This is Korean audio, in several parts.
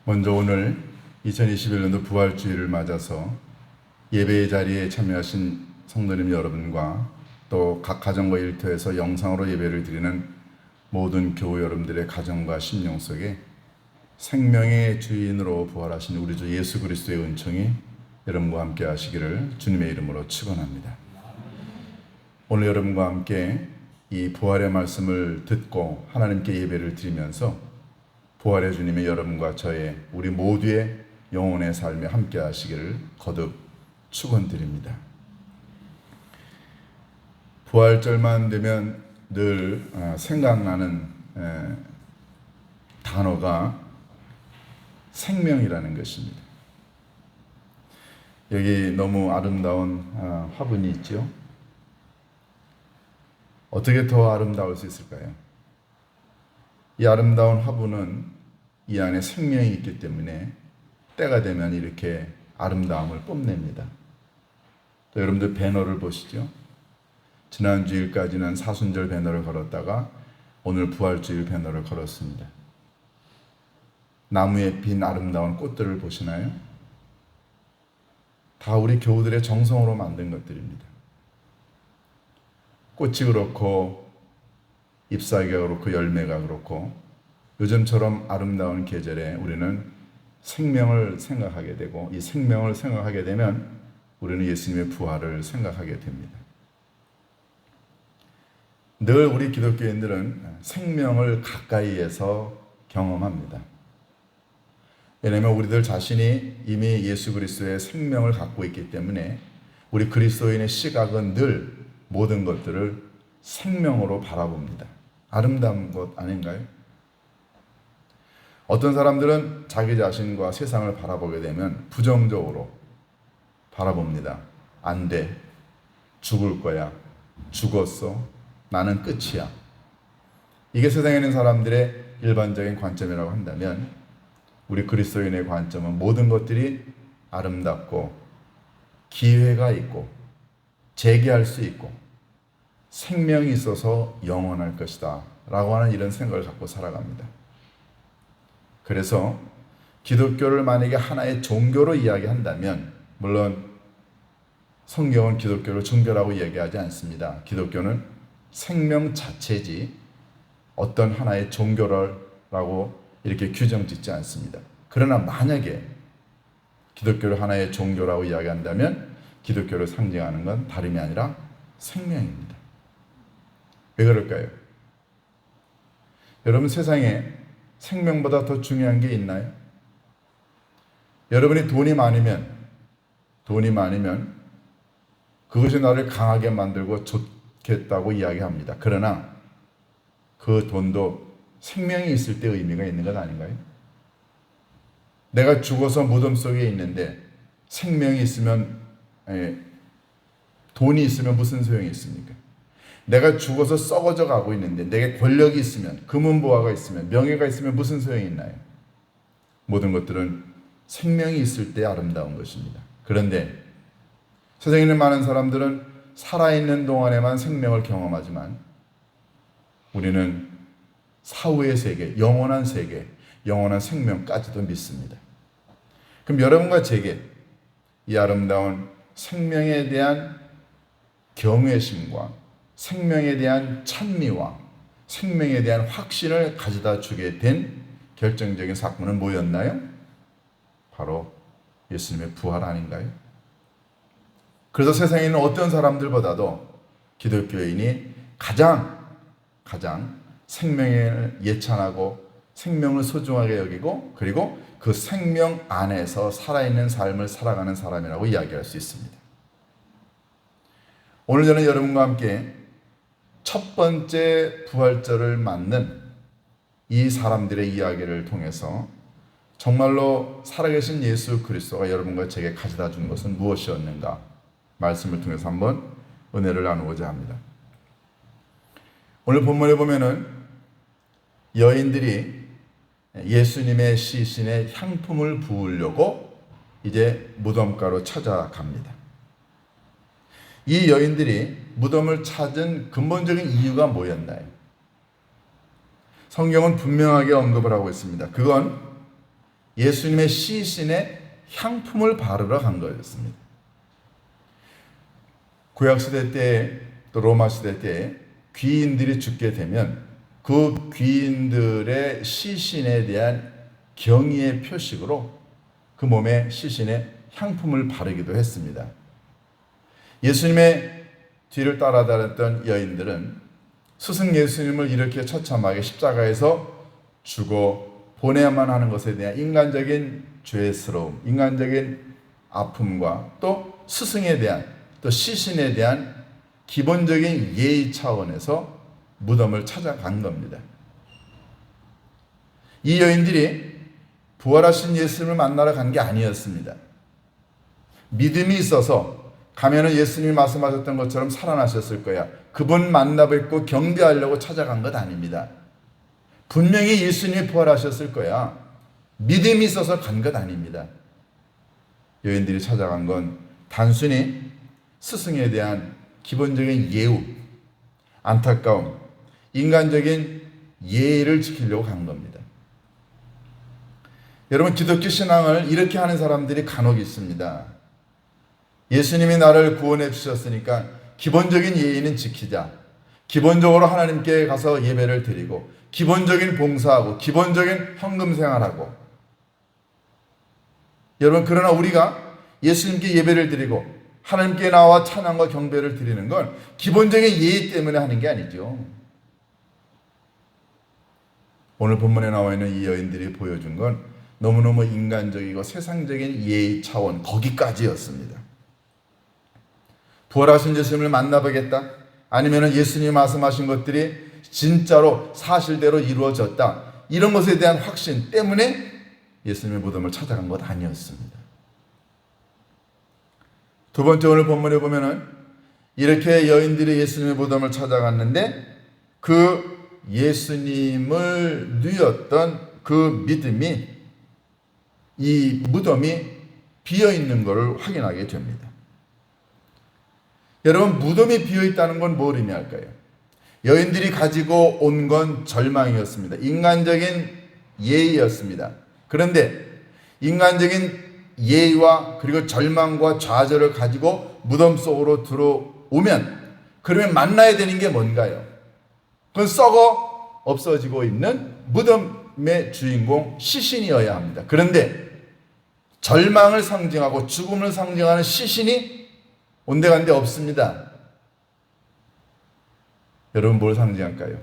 먼저 오늘 2021년도 부활주일을 맞아서 예배의 자리에 참여하신 성도님 여러분과 또 각 가정과 일터에서 영상으로 예배를 드리는 모든 교우 여러분들의 가정과 심령 속에 생명의 주인으로 부활하신 우리 주 예수 그리스도의 은총이 여러분과 함께 하시기를 주님의 이름으로 축원합니다. 오늘 여러분과 함께 이 부활의 말씀을 듣고 하나님께 예배를 드리면서 부활의 주님이 여러분과 저의 우리 모두의 영혼의 삶에 함께 하시기를 거듭 축원드립니다. 부활절만 되면 늘 생각나는 단어가 생명이라는 것입니다. 여기 너무 아름다운 화분이 있죠. 어떻게 더 아름다울 수 있을까요? 이 아름다운 화분은 이 안에 생명이 있기 때문에 때가 되면 이렇게 아름다움을 뽐냅니다. 또 여러분들 배너를 보시죠. 지난주일까지는 사순절 배너를 걸었다가 오늘 부활주일 배너를 걸었습니다. 나무에 핀 아름다운 꽃들을 보시나요? 다 우리 교우들의 정성으로 만든 것들입니다. 꽃이 그렇고 잎사귀가 그렇고 열매가 그렇고 요즘처럼 아름다운 계절에 우리는 생명을 생각하게 되고 이 생명을 생각하게 되면 우리는 예수님의 부활을 생각하게 됩니다. 늘 우리 기독교인들은 생명을 가까이에서 경험합니다. 왜냐하면 우리들 자신이 이미 예수 그리스도의 생명을 갖고 있기 때문에 우리 그리스도인의 시각은 늘 모든 것들을 생명으로 바라봅니다. 아름다운 것 아닌가요? 어떤 사람들은 자기 자신과 세상을 바라보게 되면 부정적으로 바라봅니다. 안 돼. 죽을 거야. 죽었어. 나는 끝이야. 이게 세상에 있는 사람들의 일반적인 관점이라고 한다면 우리 그리스도인의 관점은 모든 것들이 아름답고 기회가 있고 재개할 수 있고 생명이 있어서 영원할 것이다 라고 하는 이런 생각을 갖고 살아갑니다. 그래서 기독교를 만약에 하나의 종교로 이야기한다면 물론 성경은 기독교를 종교라고 이야기하지 않습니다. 기독교는 생명 자체지 어떤 하나의 종교라고 이렇게 규정 짓지 않습니다. 그러나 만약에 기독교를 하나의 종교라고 이야기한다면 기독교를 상징하는 건 다름이 아니라 생명입니다. 왜 그럴까요? 여러분 세상에 생명보다 더 중요한 게 있나요? 여러분이 돈이 많으면 그것이 나를 강하게 만들고 좋겠다고 이야기합니다. 그러나 그 돈도 생명이 있을 때 의미가 있는 것 아닌가요? 내가 죽어서 무덤 속에 있는데 생명이 있으면 돈이 있으면 무슨 소용이 있습니까? 내가 죽어서 썩어져 가고 있는데 내게 권력이 있으면 금은보화가 있으면 명예가 있으면 무슨 소용이 있나요? 모든 것들은 생명이 있을 때 아름다운 것입니다. 그런데 세상에 있는 많은 사람들은 살아있는 동안에만 생명을 경험하지만 우리는 사후의 세계, 영원한 생명까지도 믿습니다. 그럼 여러분과 제게 이 아름다운 생명에 대한 경외심과 생명에 대한 찬미와 생명에 대한 확신을 가져다 주게 된 결정적인 사건은 뭐였나요? 바로 예수님의 부활 아닌가요? 그래서 세상에 있는 어떤 사람들보다도 기독교인이 가장 생명을 예찬하고 생명을 소중하게 여기고 그리고 그 생명 안에서 살아있는 삶을 살아가는 사람이라고 이야기할 수 있습니다. 오늘 저는 여러분과 함께 첫 번째 부활절을 맞는 이 사람들의 이야기를 통해서 정말로 살아계신 예수 그리스도가 여러분과 제게 가져다 준 것은 무엇이었는가 말씀을 통해서 한번 은혜를 나누고자 합니다. 오늘 본문에 보면은 여인들이 예수님의 시신에 향품을 부으려고 이제 무덤가로 찾아갑니다. 이 여인들이 무덤을 찾은 근본적인 이유가 뭐였나요? 성경은 분명하게 언급을 하고 있습니다. 그건 예수님의 시신에 향품을 바르러 간 거였습니다. 구약시대 때 또 로마시대 때 귀인들이 죽게 되면 그 귀인들의 시신에 대한 경의의 표식으로 그 몸에 시신에 향품을 바르기도 했습니다. 예수님의 뒤를 따라다녔던 여인들은 스승 예수님을 이렇게 처참하게 십자가에서 죽어 보내야만 하는 것에 대한 인간적인 죄스러움, 인간적인 아픔과 또 스승에 대한 또 시신에 대한 기본적인 예의 차원에서 무덤을 찾아간 겁니다. 이 여인들이 부활하신 예수님을 만나러 간 게 아니었습니다. 믿음이 있어서 가면은 예수님이 말씀하셨던 것처럼 살아나셨을 거야. 그분 만나 뵙고 경배하려고 찾아간 것 아닙니다. 분명히 예수님이 부활하셨을 거야. 믿음이 있어서 간 것 아닙니다. 여인들이 찾아간 건 단순히 스승에 대한 기본적인 예우, 안타까움, 인간적인 예의를 지키려고 간 겁니다. 여러분, 기독교 신앙을 이렇게 하는 사람들이 간혹 있습니다. 예수님이 나를 구원해 주셨으니까 기본적인 예의는 지키자. 기본적으로 하나님께 가서 예배를 드리고 기본적인 봉사하고 기본적인 헌금 생활하고. 여러분, 그러나 우리가 예수님께 예배를 드리고 하나님께 나와 찬양과 경배를 드리는 건 기본적인 예의 때문에 하는 게 아니죠. 오늘 본문에 나와 있는 이 여인들이 보여준 건 너무너무 인간적이고 세상적인 예의 차원 거기까지였습니다. 부활하신 예수님을 만나보겠다, 아니면 예수님이 말씀하신 것들이 진짜로 사실대로 이루어졌다, 이런 것에 대한 확신 때문에 예수님의 무덤을 찾아간 것 아니었습니다. 두 번째, 오늘 본문에 보면은 이렇게 여인들이 예수님의 무덤을 찾아갔는데 그 예수님을 누였던 그 믿음이, 이 무덤이 비어 있는 것을 확인하게 됩니다. 여러분, 무덤이 비어 있다는 건 뭘 의미할까요? 여인들이 가지고 온 건 절망이었습니다. 인간적인 예의였습니다. 그런데 인간적인 예의와 그리고 절망과 좌절을 가지고 무덤 속으로 들어오면, 그러면 만나야 되는 게 뭔가요? 그건 썩어 없어지고 있는 무덤의 주인공 시신이어야 합니다. 그런데 절망을 상징하고 죽음을 상징하는 시신이 온데간데 없습니다. 여러분, 뭘 상징할까요?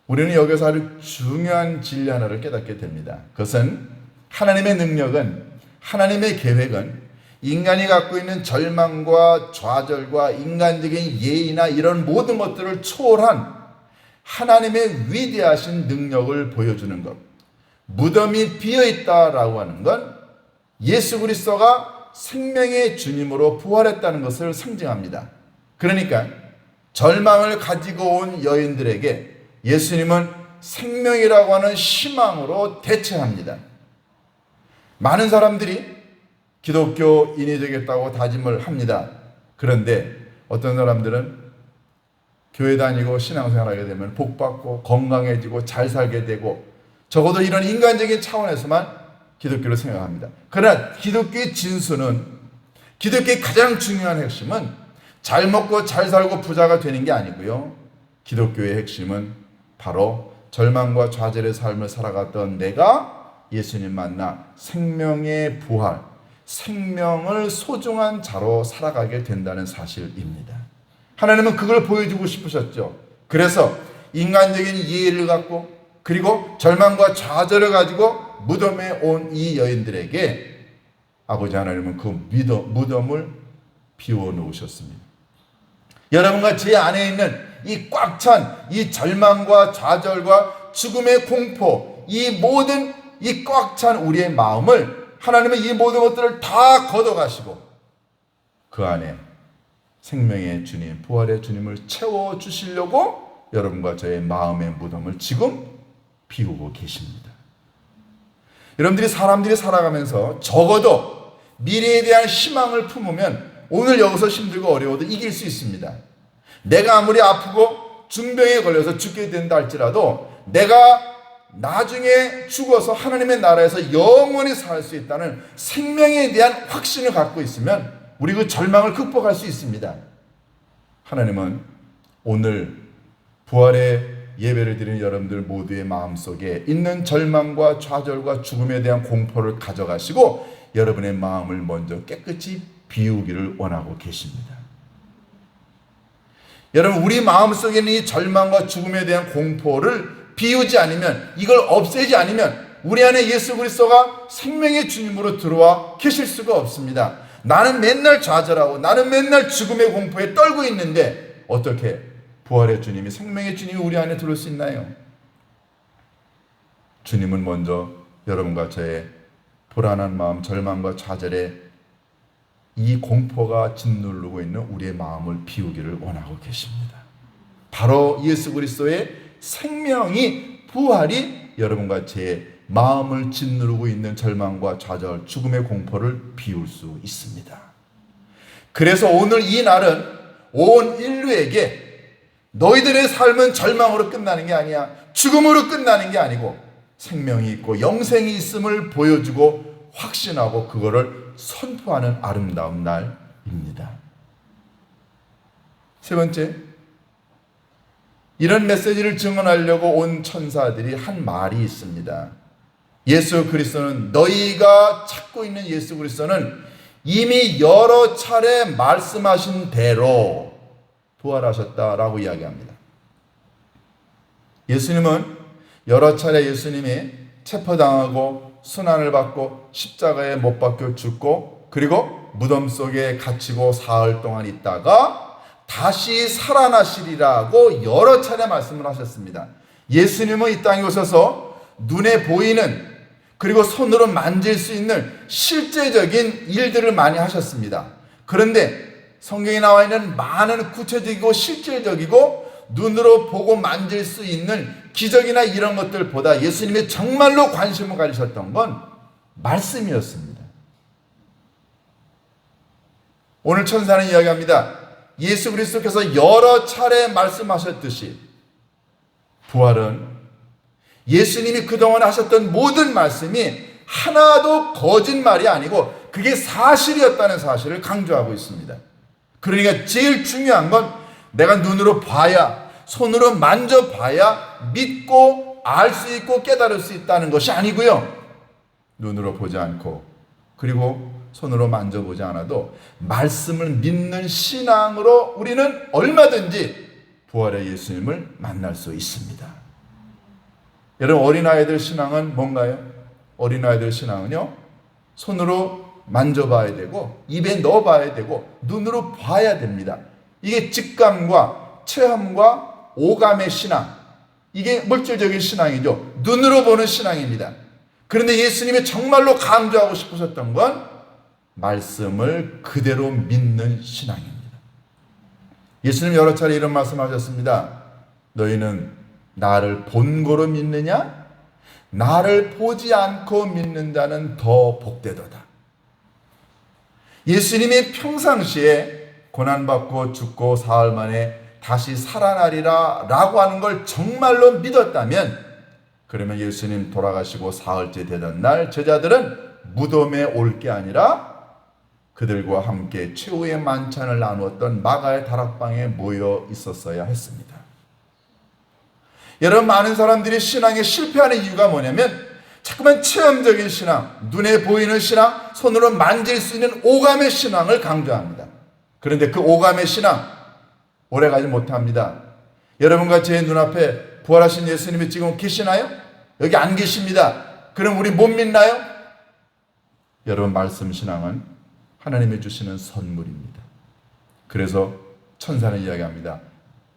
우리는 여기서 아주 중요한 진리 하나를 깨닫게 됩니다. 그것은 하나님의 능력은, 하나님의 계획은 인간이 갖고 있는 절망과 좌절과 인간적인 예의나 이런 모든 것들을 초월한 하나님의 위대하신 능력을 보여주는 것. 무덤이 비어있다라고 하는 건 예수 그리스도가 생명의 주님으로 부활했다는 것을 상징합니다. 그러니까 절망을 가지고 온 여인들에게 예수님은 생명이라고 하는 희망으로 대체합니다. 많은 사람들이 기독교인이 되겠다고 다짐을 합니다. 그런데 어떤 사람들은 교회 다니고 신앙생활하게 되면 복받고 건강해지고 잘 살게 되고, 적어도 이런 인간적인 차원에서만 기독교를 생각합니다. 그러나 기독교의 진수는, 기독교의 가장 중요한 핵심은 잘 먹고 잘 살고 부자가 되는 게 아니고요. 기독교의 핵심은 바로 절망과 좌절의 삶을 살아갔던 내가 예수님 만나 생명의 부활, 생명을 소중한 자로 살아가게 된다는 사실입니다. 하나님은 그걸 보여주고 싶으셨죠. 그래서 인간적인 이해를 갖고 그리고 절망과 좌절을 가지고 무덤에 온 이 여인들에게 아버지 하나님은 그 무덤을 비워 놓으셨습니다. 여러분과 제 안에 있는 이 꽉 찬 이 절망과 좌절과 죽음의 공포, 이 모든 이 꽉 찬 우리의 마음을 하나님은 이 모든 것들을 다 걷어가시고 그 안에 생명의 주님, 부활의 주님을 채워주시려고 여러분과 저의 마음의 무덤을 지금 비우고 계십니다. 여러분들이 사람들이 살아가면서 적어도 미래에 대한 희망을 품으면 오늘 여기서 힘들고 어려워도 이길 수 있습니다. 내가 아무리 아프고 중병에 걸려서 죽게 된다 할지라도 내가 나중에 죽어서 하나님의 나라에서 영원히 살 수 있다는 생명에 대한 확신을 갖고 있으면 우리 그 절망을 극복할 수 있습니다. 하나님은 오늘 부활의 예배를 드리는 여러분들 모두의 마음속에 있는 절망과 좌절과 죽음에 대한 공포를 가져가시고 여러분의 마음을 먼저 깨끗이 비우기를 원하고 계십니다. 여러분, 우리 마음속에 있는 이 절망과 죽음에 대한 공포를 비우지 않으면, 이걸 없애지 않으면 우리 안에 예수 그리스도가 생명의 주님으로 들어와 계실 수가 없습니다. 나는 맨날 좌절하고 나는 맨날 죽음의 공포에 떨고 있는데 어떻게 부활의 주님이, 생명의 주님이 우리 안에 들어올 수 있나요? 주님은 먼저 여러분과 저의 불안한 마음, 절망과 좌절에 이 공포가 짓누르고 있는 우리의 마음을 비우기를 원하고 계십니다. 바로 예수 그리스도의 생명이, 부활이 여러분과 제 마음을 짓누르고 있는 절망과 좌절, 죽음의 공포를 비울 수 있습니다. 그래서 오늘 이 날은 온 인류에게 너희들의 삶은 절망으로 끝나는 게 아니야, 죽음으로 끝나는 게 아니고 생명이 있고 영생이 있음을 보여주고 확신하고 그거를 선포하는 아름다운 날입니다. 세 번째, 이런 메시지를 증언하려고 온 천사들이 한 말이 있습니다. 예수 그리스도는, 너희가 찾고 있는 예수 그리스도는 이미 여러 차례 말씀하신 대로 부활하셨다라고 이야기합니다. 예수님은 여러 차례 예수님이 체포당하고 순환을 받고 십자가에 못 박혀 죽고 그리고 무덤 속에 갇히고 사흘 동안 있다가 다시 살아나시리라고 여러 차례 말씀을 하셨습니다. 예수님은 이 땅에 오셔서 눈에 보이는, 그리고 손으로 만질 수 있는 실제적인 일들을 많이 하셨습니다. 그런데 성경에 나와 있는 많은 구체적이고 실질적이고 눈으로 보고 만질 수 있는 기적이나 이런 것들보다 예수님이 정말로 관심을 가지셨던 건 말씀이었습니다. 오늘 천사는 이야기합니다. 예수 그리스도께서 여러 차례 말씀하셨듯이 부활은 예수님이 그동안 하셨던 모든 말씀이 하나도 거짓말이 아니고 그게 사실이었다는 사실을 강조하고 있습니다. 그러니까 제일 중요한 건 내가 눈으로 봐야, 손으로 만져봐야 믿고 알 수 있고 깨달을 수 있다는 것이 아니고요. 눈으로 보지 않고 그리고 손으로 만져보지 않아도 말씀을 믿는 신앙으로 우리는 얼마든지 부활의 예수님을 만날 수 있습니다. 여러분, 어린아이들 신앙은 뭔가요? 어린아이들 신앙은요, 손으로 만져봐야 되고 입에 넣어봐야 되고 눈으로 봐야 됩니다. 이게 직감과 체험과 오감의 신앙, 이게 물질적인 신앙이죠. 눈으로 보는 신앙입니다. 그런데 예수님이 정말로 강조하고 싶으셨던 건 말씀을 그대로 믿는 신앙입니다. 예수님 여러 차례 이런 말씀하셨습니다. 너희는 나를 본고로 믿느냐? 나를 보지 않고 믿는다는 더 복되도다. 예수님이 평상시에 고난받고 죽고 사흘 만에 다시 살아나리라 라고 하는 걸 정말로 믿었다면, 그러면 예수님 돌아가시고 사흘째 되던 날 제자들은 무덤에 올 게 아니라 그들과 함께 최후의 만찬을 나누었던 마가의 다락방에 모여 있었어야 했습니다. 여러분, 많은 사람들이 신앙에 실패하는 이유가 뭐냐면 자꾸만 체험적인 신앙, 눈에 보이는 신앙, 손으로 만질 수 있는 오감의 신앙을 강조합니다. 그런데 그 오감의 신앙 오래가지 못합니다. 여러분과 제 눈앞에 부활하신 예수님이 지금 계시나요? 여기 안 계십니다. 그럼 우리 못 믿나요? 여러분, 말씀 신앙은 하나님이 주시는 선물입니다. 그래서 천사는 이야기합니다.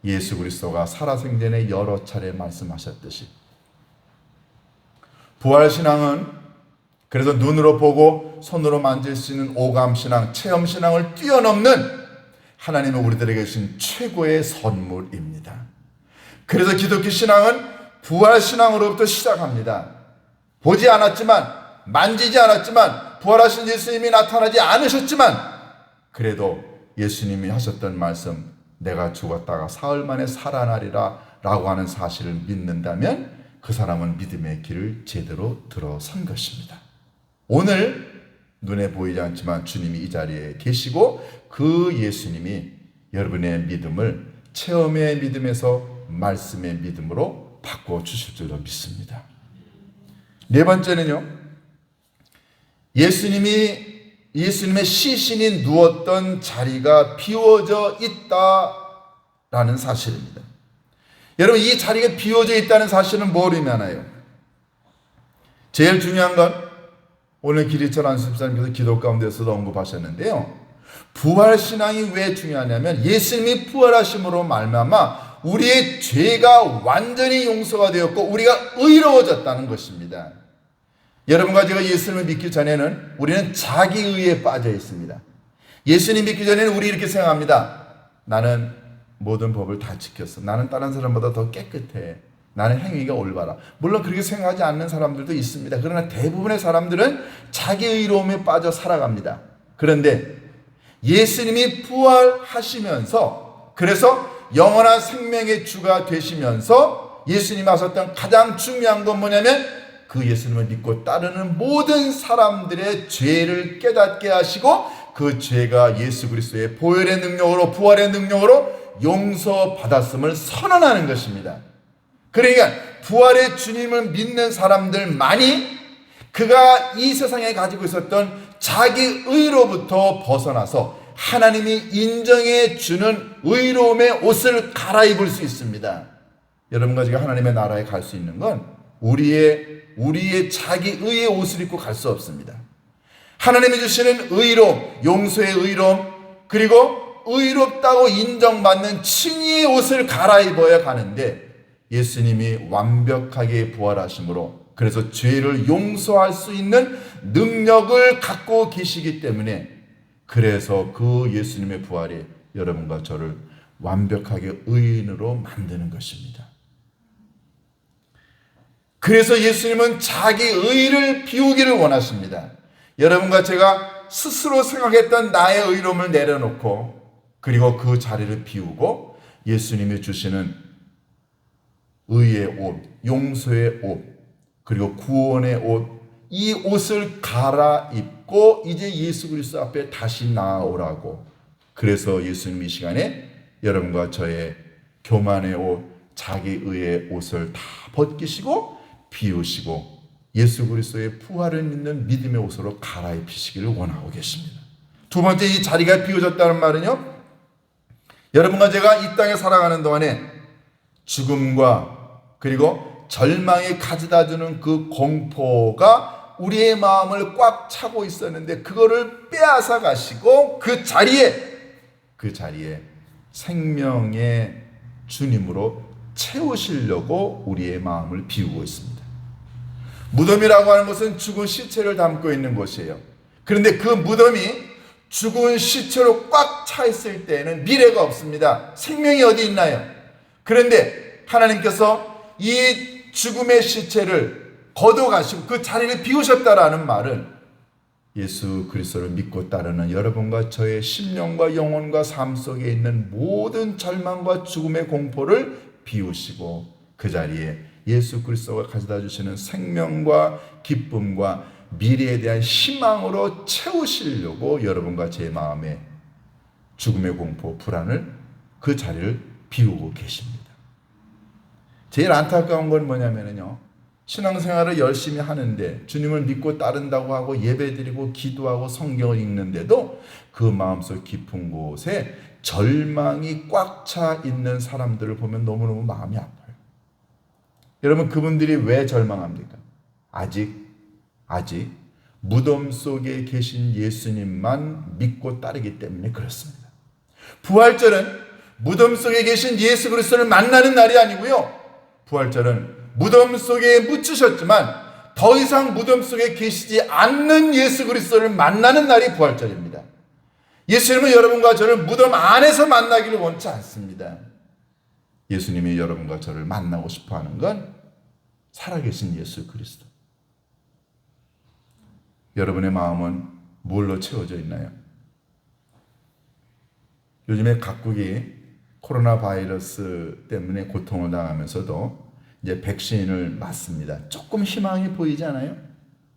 예수 그리스도가 살아생전에 여러 차례 말씀하셨듯이 부활신앙은 그래서 눈으로 보고 손으로 만질 수 있는 오감신앙, 체험신앙을 뛰어넘는 하나님은 우리들에게 주신 최고의 선물입니다. 그래서 기독교 신앙은 부활신앙으로부터 시작합니다. 보지 않았지만, 만지지 않았지만, 부활하신 예수님이 나타나지 않으셨지만 그래도 예수님이 하셨던 말씀, 내가 죽었다가 사흘 만에 살아나리라 라고 하는 사실을 믿는다면 그 사람은 믿음의 길을 제대로 들어선 것입니다. 오늘 눈에 보이지 않지만 주님이 이 자리에 계시고 그 예수님이 여러분의 믿음을 체험의 믿음에서 말씀의 믿음으로 바꿔 주실 줄로 믿습니다. 네 번째는요, 예수님의 시신이 누웠던 자리가 비워져 있다라는 사실입니다. 여러분, 이 자리가 비워져 있다는 사실은 뭘 의미하나요? 제일 중요한 건 오늘 기리철 안수집사님께서 기도 가운데서도 언급하셨는데요, 부활신앙이 왜 중요하냐면 예수님이 부활하심으로 말미암아 우리의 죄가 완전히 용서가 되었고 우리가 의로워졌다는 것입니다. 여러분과 제가 예수님을 믿기 전에는 우리는 자기의에 빠져 있습니다. 예수님 믿기 전에는 우리 이렇게 생각합니다. 나는 모든 법을 다 지켰어. 나는 다른 사람보다 더 깨끗해. 나는 행위가 올바라. 물론 그렇게 생각하지 않는 사람들도 있습니다. 그러나 대부분의 사람들은 자기 의로움에 빠져 살아갑니다. 그런데 예수님이 부활하시면서, 그래서 영원한 생명의 주가 되시면서 예수님이 하셨던 가장 중요한 건 뭐냐면 그 예수님을 믿고 따르는 모든 사람들의 죄를 깨닫게 하시고 그 죄가 예수 그리스도의 보혈의 능력으로, 부활의 능력으로 용서받았음을 선언하는 것입니다. 그러니까 부활의 주님을 믿는 사람들만이 그가 이 세상에 가지고 있었던 자기 의로부터 벗어나서 하나님이 인정해 주는 의로움의 옷을 갈아입을 수 있습니다. 여러분과 제가 하나님의 나라에 갈 수 있는 건 우리의 자기 의의 옷을 입고 갈 수 없습니다. 하나님이 주시는 의로움, 용서의 의로움, 그리고 의롭다고 인정받는 칭의의 옷을 갈아입어야 가는데 예수님이 완벽하게 부활하심으로, 그래서 죄를 용서할 수 있는 능력을 갖고 계시기 때문에, 그래서 그 예수님의 부활이 여러분과 저를 완벽하게 의인으로 만드는 것입니다. 그래서 예수님은 자기 의를 비우기를 원하십니다. 여러분과 제가 스스로 생각했던 나의 의로움을 내려놓고 그리고 그 자리를 비우고 예수님이 주시는 의의 옷, 용서의 옷, 그리고 구원의 옷, 이 옷을 갈아입고 이제 예수 그리스도 앞에 다시 나아오라고. 그래서 예수님이 이 시간에 여러분과 저의 교만의 옷, 자기 의의 옷을 다 벗기시고 비우시고 예수 그리스도의 부활을 믿는 믿음의 옷으로 갈아입히시기를 원하고 계십니다. 두 번째, 이 자리가 비워졌다는 말은요, 여러분과 제가 이 땅에 살아가는 동안에 죽음과 그리고 절망이 가져다주는 그 공포가 우리의 마음을 꽉 차고 있었는데 그거를 빼앗아 가시고 그 자리에 생명의 주님으로 채우시려고 우리의 마음을 비우고 있습니다. 무덤이라고 하는 것은 죽은 시체를 담고 있는 곳이에요. 그런데 그 무덤이 죽은 시체로 꽉 차 있을 때에는 미래가 없습니다. 생명이 어디 있나요? 그런데 하나님께서 이 죽음의 시체를 걷어가시고 그 자리를 비우셨다라는 말은 예수 그리스도를 믿고 따르는 여러분과 저의 심령과 영혼과 삶 속에 있는 모든 절망과 죽음의 공포를 비우시고 그 자리에 예수 그리스도가 가져다 주시는 생명과 기쁨과 미래에 대한 희망으로 채우시려고 여러분과 제 마음에 죽음의 공포, 불안을, 그 자리를 비우고 계십니다. 제일 안타까운 건 뭐냐면요, 신앙생활을 열심히 하는데 주님을 믿고 따른다고 하고 예배드리고 기도하고 성경을 읽는데도 그 마음속 깊은 곳에 절망이 꽉 차 있는 사람들을 보면 너무너무 마음이 아파요. 여러분, 그분들이 왜 절망합니까? 아직 무덤 속에 계신 예수님만 믿고 따르기 때문에 그렇습니다. 부활절은 무덤 속에 계신 예수 그리스도를 만나는 날이 아니고요, 부활절은 무덤 속에 묻히셨지만 더 이상 무덤 속에 계시지 않는 예수 그리스도를 만나는 날이 부활절입니다. 예수님은 여러분과 저를 무덤 안에서 만나기를 원치 않습니다. 예수님이 여러분과 저를 만나고 싶어하는 건 살아계신 예수 그리스도. 여러분의 마음은 뭘로 채워져 있나요? 요즘에 각국이 코로나 바이러스 때문에 고통을 당하면서도 이제 백신을 맞습니다. 조금 희망이 보이지 않아요?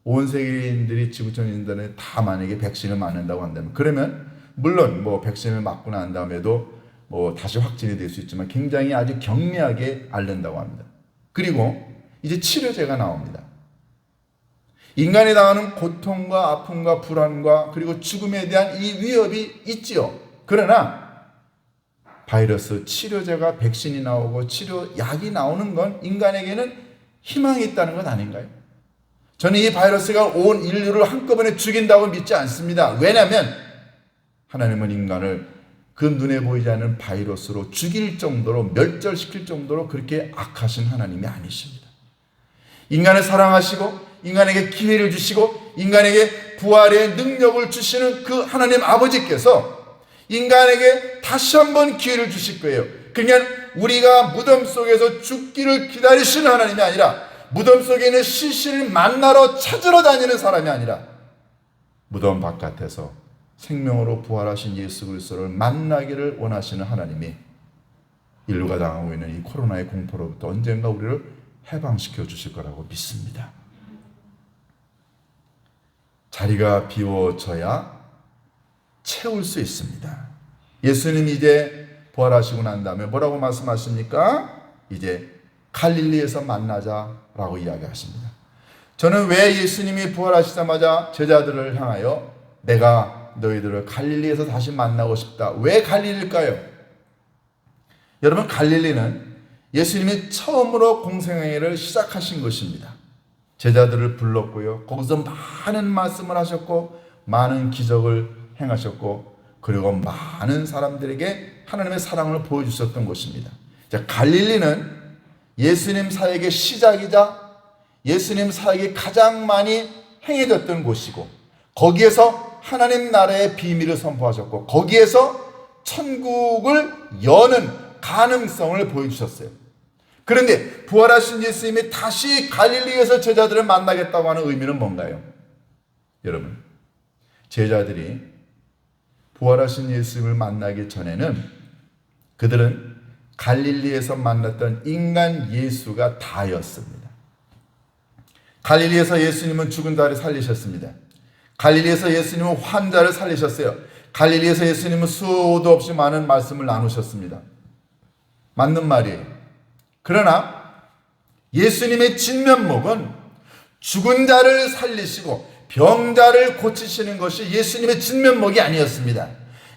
온 세계인들이 지구촌 인들에 다 만약에 백신을 맞는다고 한다면, 그러면 물론 뭐 백신을 맞고 난 다음에도 뭐 다시 확진이 될 수 있지만 굉장히 아주 경미하게 앓는다고 합니다. 그리고 이제 치료제가 나옵니다. 인간이 당하는 고통과 아픔과 불안과 그리고 죽음에 대한 이 위협이 있지요. 그러나 바이러스 치료제가, 백신이 나오고 치료약이 나오는 건 인간에게는 희망이 있다는 것 아닌가요? 저는 이 바이러스가 온 인류를 한꺼번에 죽인다고 믿지 않습니다. 왜냐하면 하나님은 인간을 그 눈에 보이지 않는 바이러스로 죽일 정도로, 멸절시킬 정도로 그렇게 악하신 하나님이 아니십니다. 인간을 사랑하시고 인간에게 기회를 주시고 인간에게 부활의 능력을 주시는 그 하나님 아버지께서 인간에게 다시 한번 기회를 주실 거예요. 그냥 우리가 무덤 속에서 죽기를 기다리시는 하나님이 아니라, 무덤 속에 있는 시신을 만나러 찾으러 다니는 사람이 아니라, 무덤 바깥에서 생명으로 부활하신 예수 그리스도를 만나기를 원하시는 하나님이 인류가 당하고 있는 이 코로나의 공포로부터 언젠가 우리를 해방시켜 주실 거라고 믿습니다. 자리가 비워져야 채울 수 있습니다. 예수님이 이제 부활하시고 난 다음에 뭐라고 말씀하십니까? 이제 갈릴리에서 만나자라고 이야기하십니다. 저는 왜 예수님이 부활하시자마자 제자들을 향하여 내가 너희들을 갈릴리에서 다시 만나고 싶다, 왜 갈릴리일까요? 여러분, 갈릴리는 예수님이 처음으로 공생애를 시작하신 것입니다. 제자들을 불렀고요, 거기서 많은 말씀을 하셨고 많은 기적을 행하셨고 그리고 많은 사람들에게 하나님의 사랑을 보여주셨던 곳입니다. 자, 갈릴리는 예수님 사역의 시작이자 예수님 사역이 가장 많이 행해졌던 곳이고, 거기에서 하나님 나라의 비밀을 선포하셨고 거기에서 천국을 여는 가능성을 보여주셨어요. 그런데 부활하신 예수님이 다시 갈릴리에서 제자들을 만나겠다고 하는 의미는 뭔가요? 여러분, 제자들이 부활하신 예수님을 만나기 전에는 그들은 갈릴리에서 만났던 인간 예수가 다였습니다. 갈릴리에서 예수님은 죽은 자를 살리셨습니다. 갈릴리에서 예수님은 환자를 살리셨어요. 갈릴리에서 예수님은 수도 없이 많은 말씀을 나누셨습니다. 맞는 말이에요. 그러나 예수님의 진면목은 죽은 자를 살리시고 병자를 고치시는 것이 예수님의 진면목이 아니었습니다.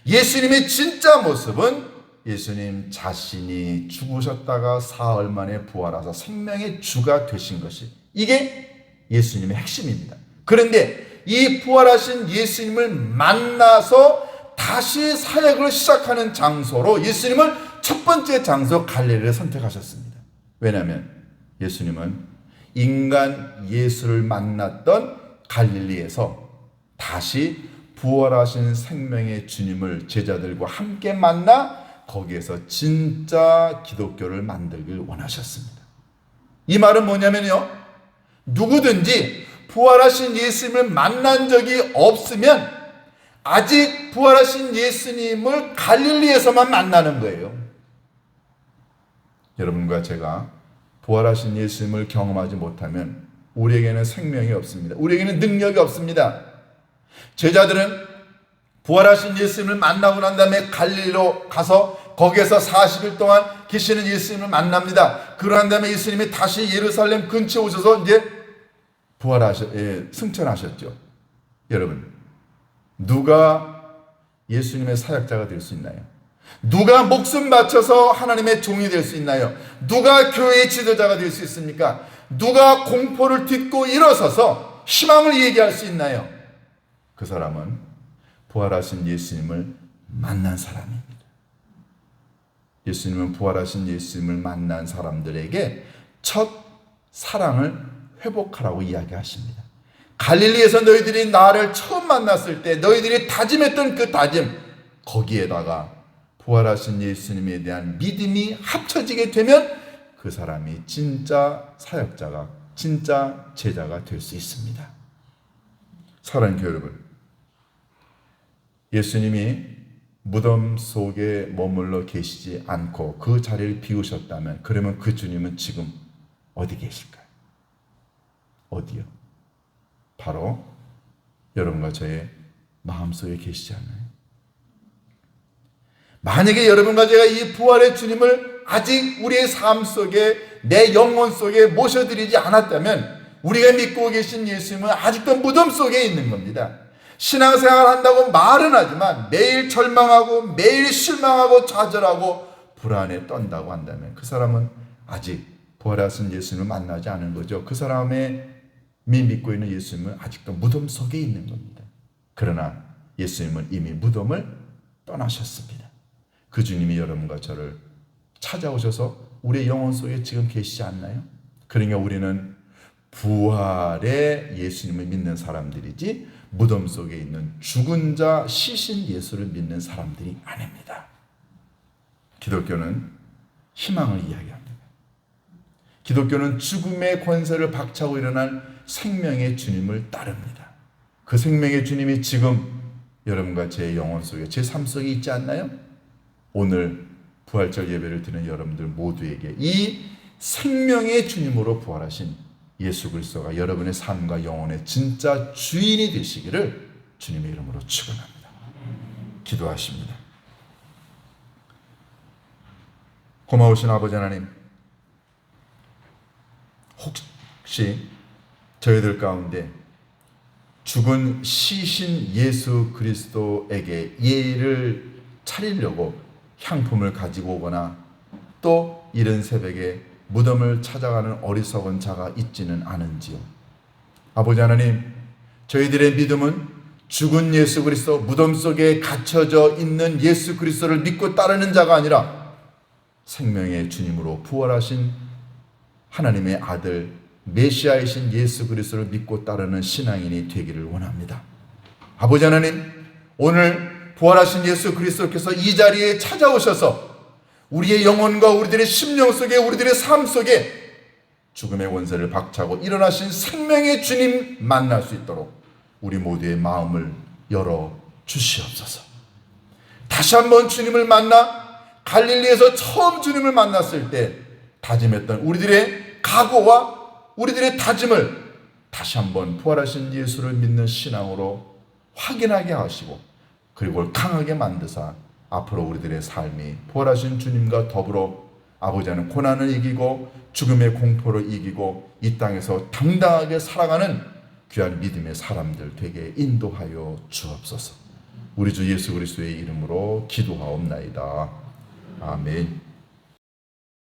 예수님의 진짜 모습은 예수님 자신이 죽으셨다가 사흘 만에 부활하사 생명의 주가 되신 것이, 이게 예수님의 핵심입니다. 그런데 이 부활하신 예수님을 만나서 다시 사역을 시작하는 장소로 예수님을 첫 번째 장소 갈릴리를 선택하셨습니다. 왜냐하면 예수님은 인간 예수를 만났던 갈릴리에서 다시 부활하신 생명의 주님을 제자들과 함께 만나 거기에서 진짜 기독교를 만들길 원하셨습니다. 이 말은 뭐냐면요, 누구든지 부활하신 예수님을 만난 적이 없으면 아직 부활하신 예수님을 갈릴리에서만 만나는 거예요. 여러분과 제가 부활하신 예수님을 경험하지 못하면 우리에게는 생명이 없습니다. 우리에게는 능력이 없습니다. 제자들은 부활하신 예수님을 만나고 난 다음에 갈릴리로 가서 거기에서 40일 동안 계시는 예수님을 만납니다. 그러한 다음에 예수님이 다시 예루살렘 근처에 오셔서 이제 승천하셨죠. 여러분, 누가 예수님의 사역자가 될 수 있나요? 누가 목숨 바쳐서 하나님의 종이 될 수 있나요? 누가 교회의 지도자가 될 수 있습니까? 누가 공포를 딛고 일어서서 희망을 얘기할 수 있나요? 그 사람은 부활하신 예수님을 만난 사람입니다. 예수님은 부활하신 예수님을 만난 사람들에게 첫 사랑을 회복하라고 이야기하십니다. 갈릴리에서 너희들이 나를 처음 만났을 때 너희들이 다짐했던 그 다짐, 거기에다가 부활하신 예수님에 대한 믿음이 합쳐지게 되면 그 사람이 진짜 사역자가, 진짜 제자가 될 수 있습니다. 사랑하는 교회 여러분, 예수님이 무덤 속에 머물러 계시지 않고 그 자리를 비우셨다면, 그러면 그 주님은 지금 어디 계실까요? 어디요? 바로 여러분과 저의 마음속에 계시지 않나요? 만약에 여러분과 제가 이 부활의 주님을 아직 우리의 삶 속에, 내 영혼 속에 모셔드리지 않았다면 우리가 믿고 계신 예수님은 아직도 무덤 속에 있는 겁니다. 신앙생활 한다고 말은 하지만 매일 절망하고 매일 실망하고 좌절하고 불안에 떤다고 한다면 그 사람은 아직 부활하신 예수님을 만나지 않은 거죠. 그 사람의 믿고 있는 예수님은 아직도 무덤 속에 있는 겁니다. 그러나 예수님은 이미 무덤을 떠나셨습니다. 그 주님이 여러분과 저를 찾아오셔서 우리의 영혼 속에 지금 계시지 않나요? 그러니까 우리는 부활의 예수님을 믿는 사람들이지 무덤 속에 있는 죽은 자 시신 예수를 믿는 사람들이 아닙니다. 기독교는 희망을 이야기합니다. 기독교는 죽음의 권세를 박차고 일어난 생명의 주님을 따릅니다. 그 생명의 주님이 지금 여러분과 제 영혼 속에, 제 삶 속에 있지 않나요? 오늘 부활절 예배를 드리는 여러분들 모두에게 이 생명의 주님으로 부활하신 예수 그리스도가 여러분의 삶과 영혼의 진짜 주인이 되시기를 주님의 이름으로 축원합니다. 기도하십니다. 고마우신 아버지 하나님, 혹시 저희들 가운데 죽은 시신 예수 그리스도에게 예를 차리려고 향품을 가지고 오거나 또 이른 새벽에 무덤을 찾아가는 어리석은 자가 있지는 않은지요. 아버지 하나님, 저희들의 믿음은 죽은 예수 그리스도, 무덤 속에 갇혀져 있는 예수 그리스도를 믿고 따르는 자가 아니라 생명의 주님으로 부활하신 하나님의 아들 메시아이신 예수 그리스도를 믿고 따르는 신앙인이 되기를 원합니다. 아버지 하나님, 오늘 부활하신 예수 그리스도께서 이 자리에 찾아오셔서 우리의 영혼과 우리들의 심령 속에, 우리들의 삶 속에 죽음의 원세를 박차고 일어나신 생명의 주님 만날 수 있도록 우리 모두의 마음을 열어 주시옵소서. 다시 한번 주님을 만나 갈릴리에서 처음 주님을 만났을 때 다짐했던 우리들의 각오와 우리들의 다짐을 다시 한번 부활하신 예수를 믿는 신앙으로 확인하게 하시고 그리고 강하게 만드사 앞으로 우리들의 삶이 부활하신 주님과 더불어 아버지 하나님 고난을 이기고 죽음의 공포를 이기고 이 땅에서 당당하게 살아가는 귀한 믿음의 사람들 되게 인도하여 주옵소서. 우리 주 예수 그리스도의 이름으로 기도하옵나이다. 아멘.